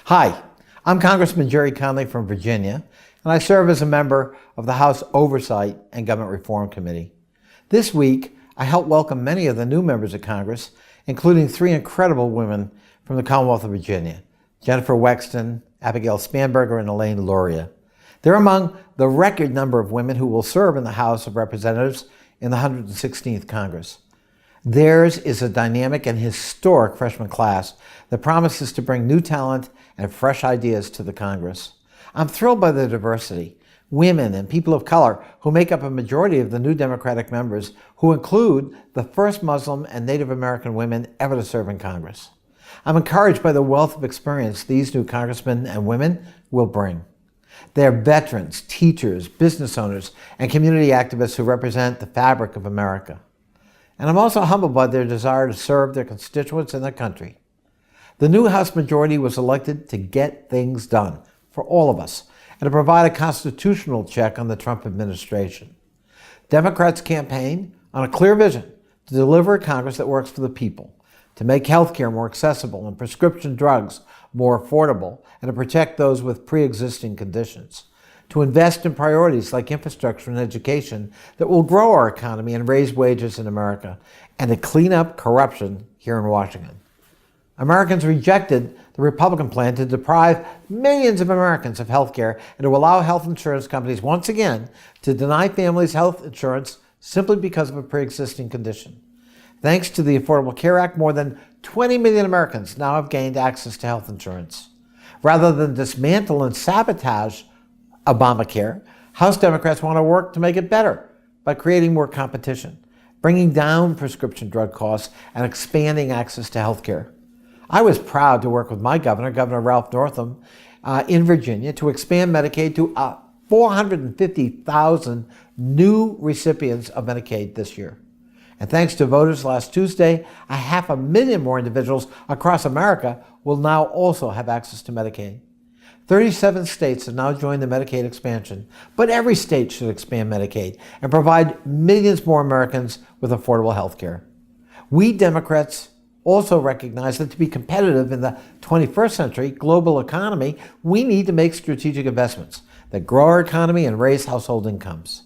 Hi, I'm Congressman Gerry Connolly from Virginia, and I serve as a member of the House Oversight and Government Reform Committee. This week, I helped welcome many of the new members of Congress, including three incredible women from the Commonwealth of Virginia, Jennifer Wexton, Abigail Spanberger, and Elaine Luria. They're among the record number of women who will serve in the House of Representatives in the 116th Congress. Theirs is a dynamic and historic freshman class that promises to bring new talent and fresh ideas to the Congress. I'm thrilled by the diversity, women and people of color who make up a majority of the new Democratic members, who include the first Muslim and Native American women ever to serve in Congress. I'm encouraged by the wealth of experience these new congressmen and women will bring. They're veterans, teachers, business owners, and community activists who represent the fabric of America. And I'm also humbled by their desire to serve their constituents and their country. The new House majority was elected to get things done for all of us and to provide a constitutional check on the Trump administration. Democrats campaign on a clear vision to deliver a Congress that works for the people, to make health care more accessible and prescription drugs more affordable, and to protect those with pre-existing conditions, to invest in priorities like infrastructure and education that will grow our economy and raise wages in America, and to clean up corruption here in Washington. Americans rejected the Republican plan to deprive millions of Americans of health care and to allow health insurance companies once again to deny families health insurance simply because of a pre-existing condition. Thanks to the Affordable Care Act, more than 20 million Americans now have gained access to health insurance. Rather than dismantle and sabotage Obamacare, House Democrats want to work to make it better by creating more competition, bringing down prescription drug costs, and expanding access to health care. I was proud to work with my governor, Governor Ralph Northam, in Virginia to expand Medicaid to 450,000 new recipients of Medicaid this year. And thanks to voters last Tuesday, 500,000 more individuals across America will now also have access to Medicaid. 37 states have now joined the Medicaid expansion, but every state should expand Medicaid and provide millions more Americans with affordable health care. We Democrats also recognize that to be competitive in the 21st century global economy, we need to make strategic investments that grow our economy and raise household incomes.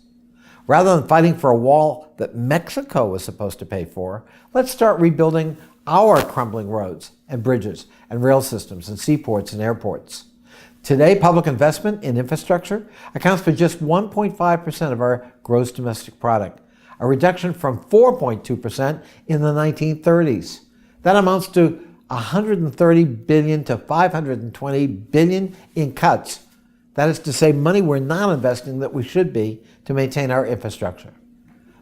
Rather than fighting for a wall that Mexico was supposed to pay for, let's start rebuilding our crumbling roads and bridges and rail systems and seaports and airports. Today, public investment in infrastructure accounts for just 1.5% of our gross domestic product, a reduction from 4.2% in the 1930s. That amounts to $130 billion to $520 billion in cuts. That is to say, money we're not investing that we should be to maintain our infrastructure.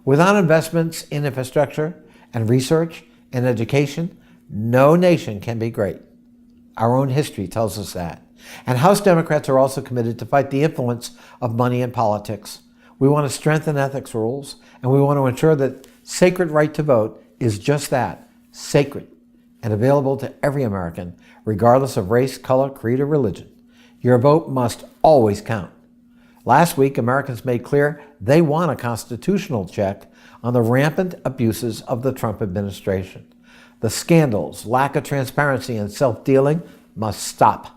Without investments in infrastructure and research and education, no nation can be great. Our own history tells us that. And House Democrats are also committed to fight the influence of money in politics. We want to strengthen ethics rules, and we want to ensure that sacred right to vote is just that, sacred, and available to every American, regardless of race, color, creed, or religion. Your vote must always count. Last week, Americans made clear they want a constitutional check on the rampant abuses of the Trump administration. The scandals, lack of transparency, and self-dealing must stop.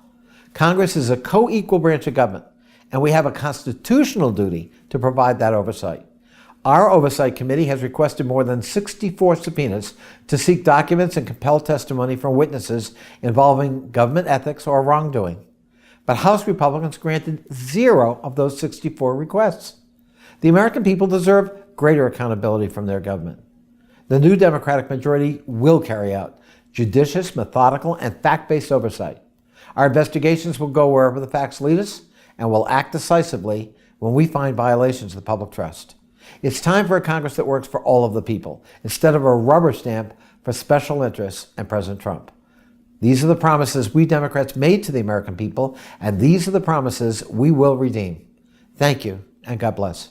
Congress is a co-equal branch of government, and we have a constitutional duty to provide that oversight. Our Oversight Committee has requested more than 64 subpoenas to seek documents and compel testimony from witnesses involving government ethics or wrongdoing. But House Republicans granted 0 of those 64 requests. The American people deserve greater accountability from their government. The new Democratic majority will carry out judicious, methodical, and fact-based oversight. Our investigations will go wherever the facts lead us, and will act decisively when we find violations of the public trust. It's time for a Congress that works for all of the people, instead of a rubber stamp for special interests and President Trump. These are the promises we Democrats made to the American people, and these are the promises we will redeem. Thank you, and God bless.